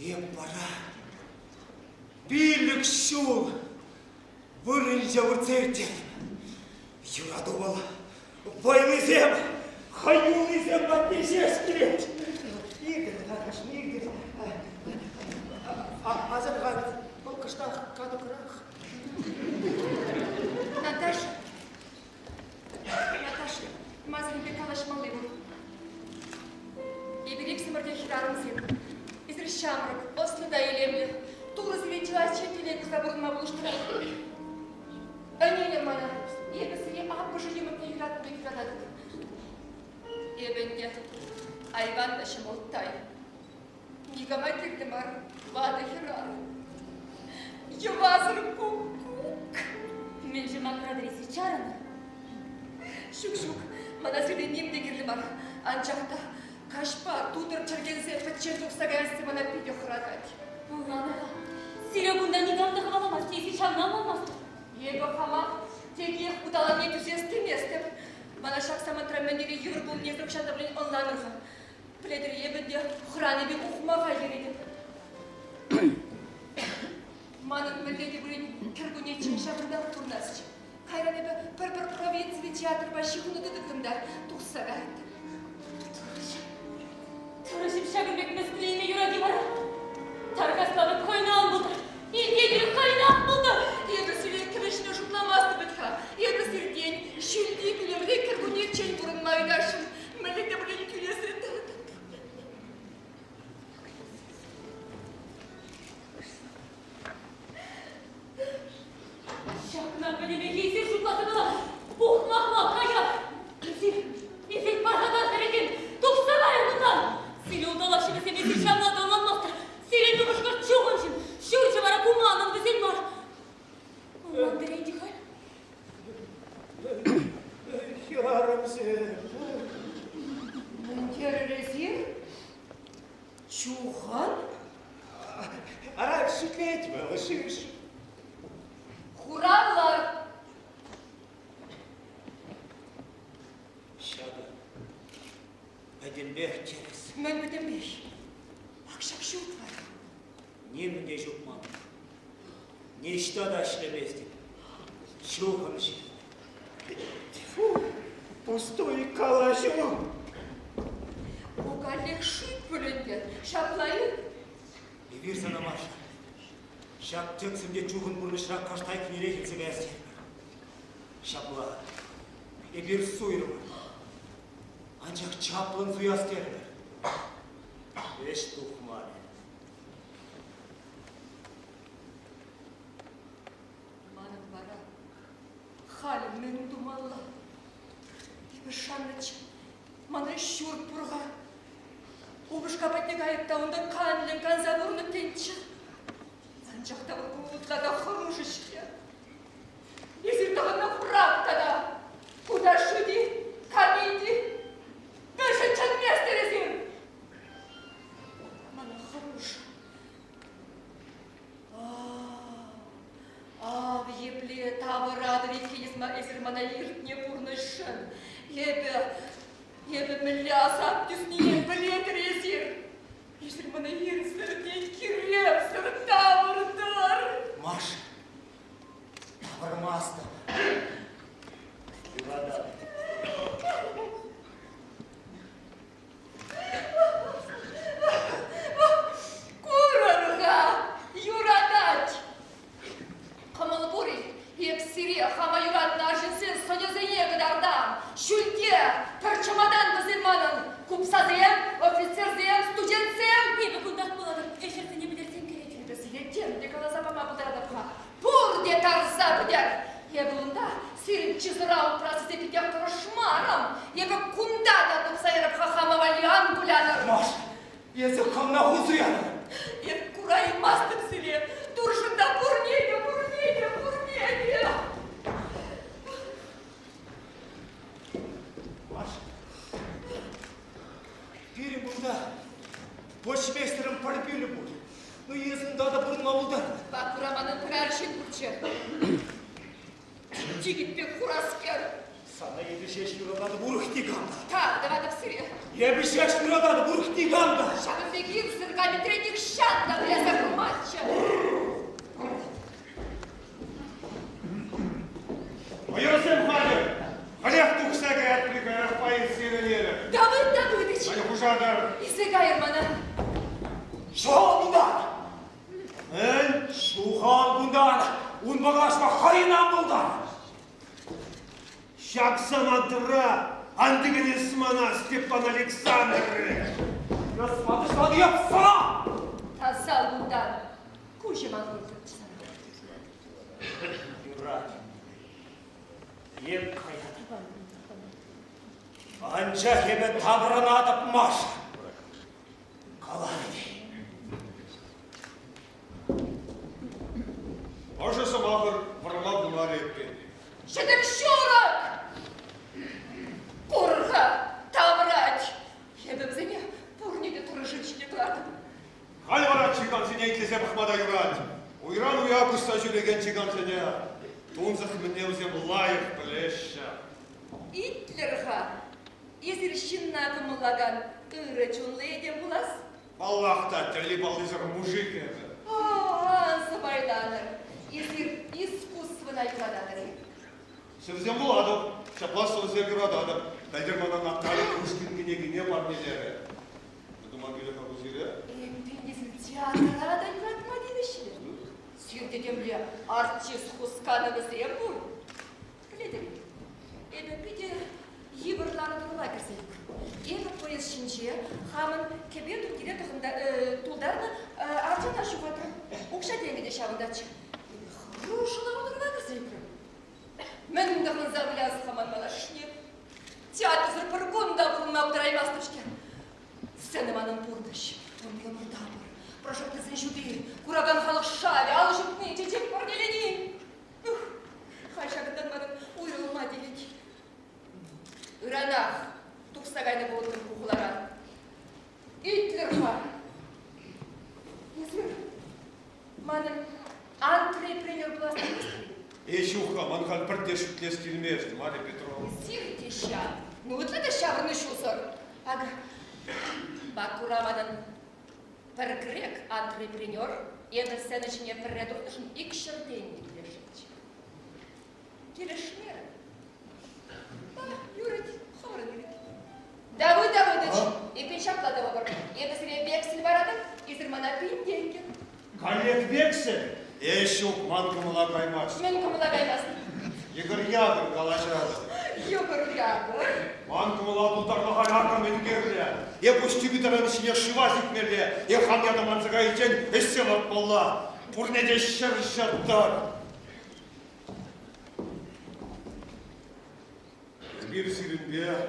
Ем бара. Бийлік шул. Вырынжа вырцерден. Юрадувал. Байлызем. Хаюлызем баттешеш келет. Игорь, Наташ, Игорь. Азыр ғарыз. Бұл қышта қаду қырақ. Наташа, мазырынбек алашмалы бұл. Еберек сымырде хирарымыз еді. Изір шамрық, ослыда елемді. Туғыз ветилас четелек забырынма бұлыштырады. Өнелі мана, ебісіре апы жылымытны хиратады. Ебенде, айван да шымылттай. Нигама керді бар, вады хирары. Ювазыр кук-кук. Мен жымақ радыресі чарыны. Шук-шук, мана сөйленем де керді бар. Анчақта, кашпа, тудыр чергенсе, пәтчен тұқсағансы мана пейде құрадады. Ұлғаны, сирі бұнда негамды қаламас, тесі шамнан болмасты. Егі қама, тек еқ бұдала не түзестеместіп. Мана шақсамын трамендері юр бұл незір кшанда білен онланырға. Пледір ебінде құраны бе ұқмаға ередіп. Манын мүлдегі білен кіргіне чыңшағында тұрнасычы. Қайраны бі бір-бір провинциві театр баши құны дұдықтымдар тұқсаға айтты. Тұрышып шағынбек мәскілейме юраги бара. Тарқаспағы қойнауын бұлды. Елдегірі қайнауын бұлды. Егі сілен кірішіне жұтламасты бітқа. Егі сілден шүлді білемді кіргіне чен бұрын майдашын. Мүлдегі білен күлесін тұрды. Şakına bölümü giysi şutlasını buhmakla kayar. İzik parhadan sebekin tuksa bayılından. Sili udalaşı ve sebesi şamla dolanmazdı. Sili duruşkar çoğun için. Şurcu vara kumanın bizim var. Ondan dereydi kay. Yarım sen. Мөнкеррезир? Чухан? Ара шүтле етме, ұшыш. Хураллар! Шады. Әдінбек терес. Мен бітімбеш. Ақшақ шут var. Немінде жұпман. Нешта да işlemezdim. Şuhım şey. Пустой калашу. Оғалек шут бөлінген. Шаплайын. Егер sana Маша. Шап тексімде чуғын бұрны шырақ қаштай күнере келсе бәсте. Шапла. Егер суйрым. Анчақ чаплын суяс терді. Еш тухманы. Манын бара. Халім мен думалла. Ебі шаныч. Маны шүрт бұрға. Обышқа бәтнек айыпта онда қанлен қанза бұрны тенчі. Анчақта бұлтлада хұрушышке. Езір тағына фрактада. Куда шуди, камиди. Бәшінчен местерезір. Мана хұруш. Ав епле тавырады ветхенізма езір мана ертне бұрнышын. Ебі мүлі асап түснеен білетір езір. Езір мана ерсірден керем сыр тавырдар. Маша. Тавырмасты. Юрада. Курарға юрадать. Қамыл бұры, епсіре қама юрадына жынсен сонезіне қыдардан. Шүлде, пірчымадан бұзылманын. Купсазем, офицерзем, студентсем. Ебі күндақ болады. Эшерді не білерсен керек. Ебісілеттен декала запама бұдарадыпқа. Бұр де тарза бұдер. Ебі ұнда сирін чызырау процессе кетек тұрышмарым. Ебі күнда да тұпсайырып қақама валиан күляныр. Маша. Езі қымна ғузуяны. Ебі құраймастым сіле. Тұршында бұрнеге. Маша. Бері бұнда почмейстерім парпелі болды. Но езінде да бұрын ауылдан. Бақыраманын пірәршін бұрчы. Жігітпек құраскер. Sana yetişeş yuraları buruktiganda. Так, давай до всех. Yebişeş yuraları buruktiganda. Şabım begir, sırgami treник şan Ладно, я забыл матча. Ayırasın hadi. Halef tuksaga atlıkaya payın sinirleri. Давыд Давыдыч. Hadi kuşadar. Избегай, Романа. Şuhal bundan. Şuhal bundan. Un bağışma hayınan bundan. Şaksamantıra. Andıgın ismana Степан Александрович. Яспады yapsana. Тасал bundan. Куча мангуртучсана. Юрат. Еп каят. Анча хебе табырына атып маша. Қалай. Ожысы мағыр вырма бұлар еппен. Шедек шурак! Курга, таврать! Я бы взяла пурните туржички плату. Хал вара чиган сене итлесе бахмада Юрат. Уйран уякуста жүлеген чиган сене. Тунзах мне взем лайық білеші. Итлерха, езіршінна кымылаган ыры чунлы еден булас? Баллахта тілі балдызыр мужик еді. О, ансы байланыр. Езір искусствына юладаныр. Сізден болады, шаплас сөздер юрадады. Бәлдерманан ақтары Пушкин генегіне бар нелері. Бұдыма келі қағызері? Пендесін театрада юратма дейдішілер. Сүйірдеген біле артист Хускановы зрем бұл. Біледім. Пиде ебірлары тұрыла кірселік. Ебі поезд шинче, хамын кебе түркеде тұлдарны артына шуғатыр. Ұқша денгеде шағындачы. Рушылары тұрыла кірселік. Мен мұндағын завляз хаман малашне. Театр пыргунда бұлына бұдыраймастышке. Сцены манын бұрдыш. Он мұрда бұр. Прошоқтызын жүді. Кураган халық шаве, ал жүктіне чечек бұргелені. Хайшағыдан манын ұйрылма делек. Ыранах, тұқсағайны болдың құғыларан. Итлерха. Езір, манын антрепренер пластын. Ещуха, манхан бірде шүтлес келмезді, Мария Петровна. Сирте ща. Ну, вот это щаврный шусор. Ага. Бакурамадан перекрек антрепренер, и это сценочне передуртышын икшерденник лежить. Келешмер. Юрит, ховрын. Давыд Давыдыч, и пеншаплата выбор. И это себе вексель варадов, и зермана пинденьки. Коллег вексель? Ещух, манкамыла каймаш. Мен кымылагаймасын. Егір ягыр калашады. Югыр ягыр. Манкамыла бұлтарлыға ягыр мен керлі. Пұшты бітірін ішіне шывазик мерлі. Хан ядаманзыға етен әссем атмалла. Пұрнеде шыр шаттар. Bir sirinde,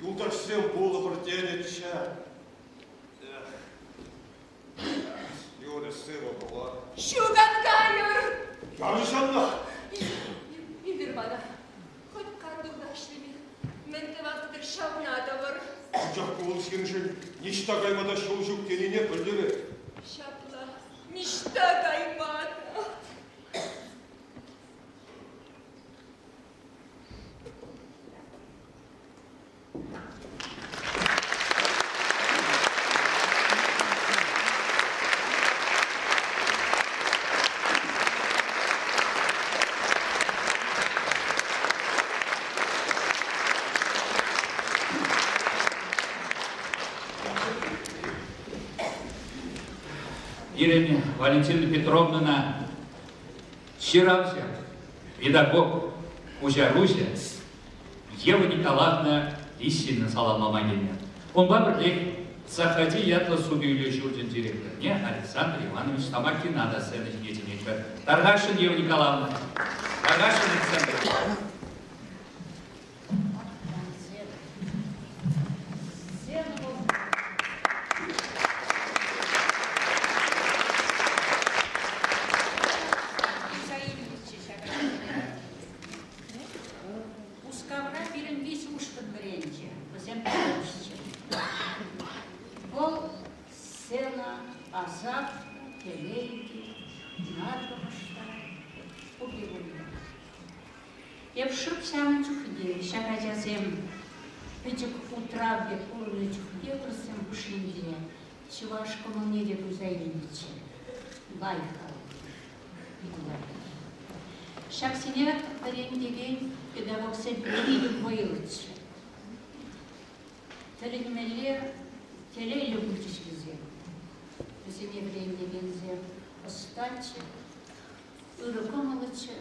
yoldaş sen bolu bir denetçe. Yoldaş sen o var. Şugan gayır. Yanlış anla. Bildir bana. Хоть кандурдашли ми. Мен де вақтыдыр шавнада var. Kucak kuvul sirişin, nişta kaymada şolcuk tenine öldürü. Şapla. Nişta kaymada. Ирина Валентина Петровна Щерався, педагог Ужа Руся, Ева Николаевна Исина Саламамагина. Он бабрлик заходи ятла судью Журдин директор. Не, Александр Иванович Тамакин надо сцены единица. Таргашин Ева Николаевна. Таргашин Александр Иванович. Я в шубсян чухде, шагажазем, печек утравде, полный чухде, просим бушинде. Чувашкому не деп үзайлинче. Байқал. Шаксине парендеген педагогся білі бойылычы. Тілінмелер телейлі бүлчіш бізе. Бізіне парендегензе остачы, ұрықомылычы,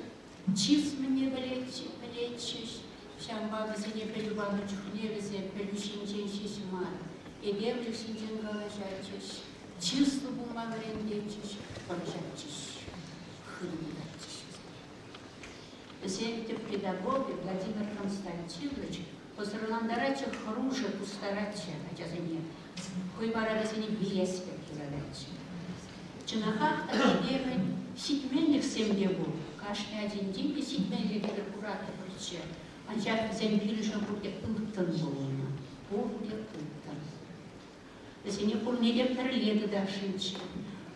чизміне білетчіш, шамба бізіне пелюбаны чухне бізе пелюшінчен шешімар, егемлік шинчен галажачыш, числы бұлма парендечіш, паражачыш, хырмдачыш. Бізені педагоги Владимир Константинович посырландарачы хруже пустарачы, ачазыне, хойбара бізені биеспек юралачы. Чынахақ тағынемін ситменлік семде бұл. Каждый один день ситменлік кураты бірчі. Анчақ бізен білішін бұрде ұлттын болуына. Бұрде ұлттын. Бізені бұрнелеп тірледі дашынчы.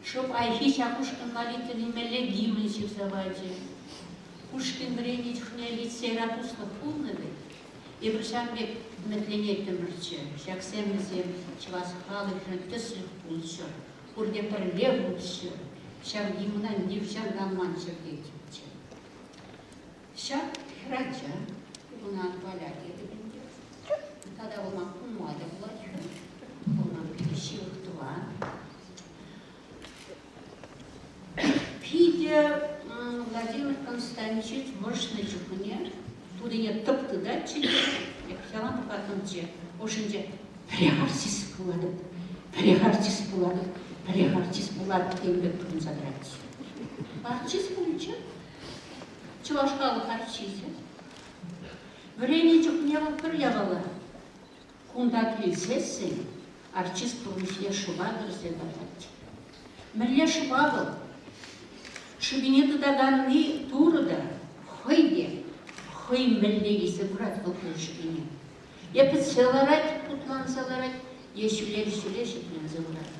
Шоп айхи шақушқын молитвені мәлі гимн шевзаваде. Пушкин вренить хнелит сейратуслы пулнывы. И брышамбек мәтленеттім бірчі. Шақсемізем чывасқалы жынтыслық пулчы. Урде пірле бұлшы, шам гимнан девчан раман чердетімчі. Шам храча, бұна отвалят еді бінде. Тада олман кумады бұлачы, олман перешивық туан. Пиде Владимир Константинович мощны жүхіне, тудыне тыпты да чилі, ектялан тұқатынчы, ошынчы преартист болады. Артист болады дембек тұрын задрать. Артист bo'yicha Чувашқалық артисі. Время жүхіне бір яғала. Кунда келсесін, артист бұрыншыле шубадыр зебадать. Мірле шубабыл. Шубинеті даганны турыда, хойде, хой мірле есі бұрат бұлқын шубине. Епі целарать, путлан заларать, ешулер шуплен заларать.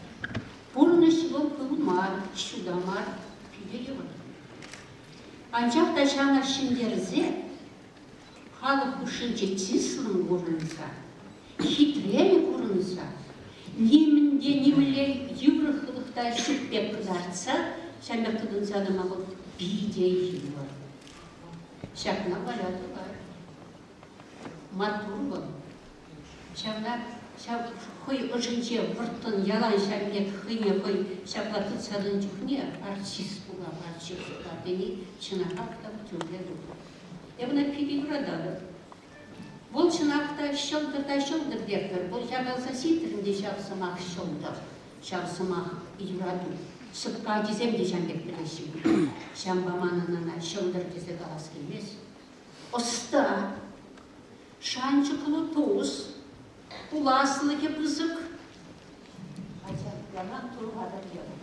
Полностью был пылмар, чудомар, пиделевод. Анчақ ташана шиндерзе, халық ұшынче тислым көрінса, хитрелі көрінса, немінде неміле еврохылықта шүппек қызартса, шәмек тұдынса да мағыл бидей елуар. Шақна балады бар. Матур был. Шақна хой ұжынче вұрттын ялан шәмет хыне хой шаплаты цадын жүхне артист була, артист була, бені чынақақта бүтінге бұлды. Евна фигурадады. Бұл чынақта шылдыр дерпір. Бұл жағалса ситрінде шалсымақ шылдыр, шалсымақ юраду. Сұпқа дезем де жәмбек білешім. Шамбаманына шылдыр дезе қалас келмес. Оста шанчықылы тоғыз, уласлы ке бұзық. Ажапланан тұрғада келді.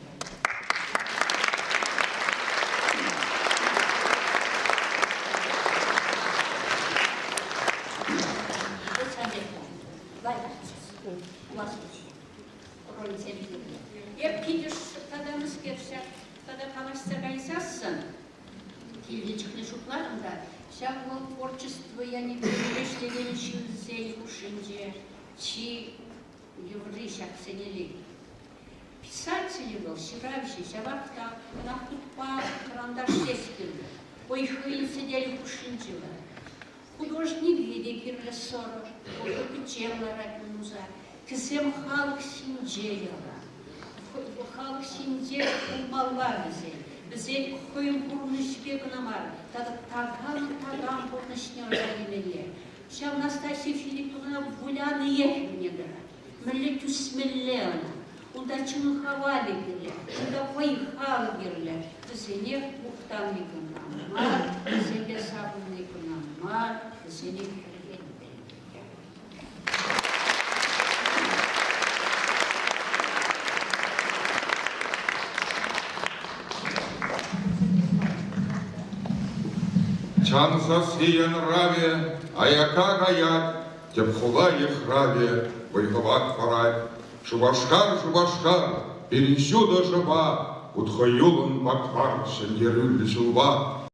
Еп кидеш тадамыз керсе, тада қалашса қайсасын. Келде чықны шупларында, шағыл творчество, яни перешлеген шілзей ушынже, чи еврей шақсенели. Писатели был, ширавший, шавақта, нахтупа, карандаш сескілді. Ой хыйын сидели ушынжыла. Художник виде кирлі соры, ой печелара муза. Кісем халық синже яла. Халық синже ұлмалла бізе. Бізе хойын бұрнышпе күнамар. Таган бұрнышне райымеле. Шам Настасия Филипповна вуляны ехмедіра. Мілі түсмелле она. Онда чыны хавали керле. Онда хойхалы керле. Бізене мұқтаны күнамар. Бізене сабынны күнамар. Бізене кірген бәлге. Чанса сіян раве, а яка гаят, тепхула їх раве, войговак парать. Шубашкар, пересюда жива, утхоюлын баквар, шендерюль бешулба.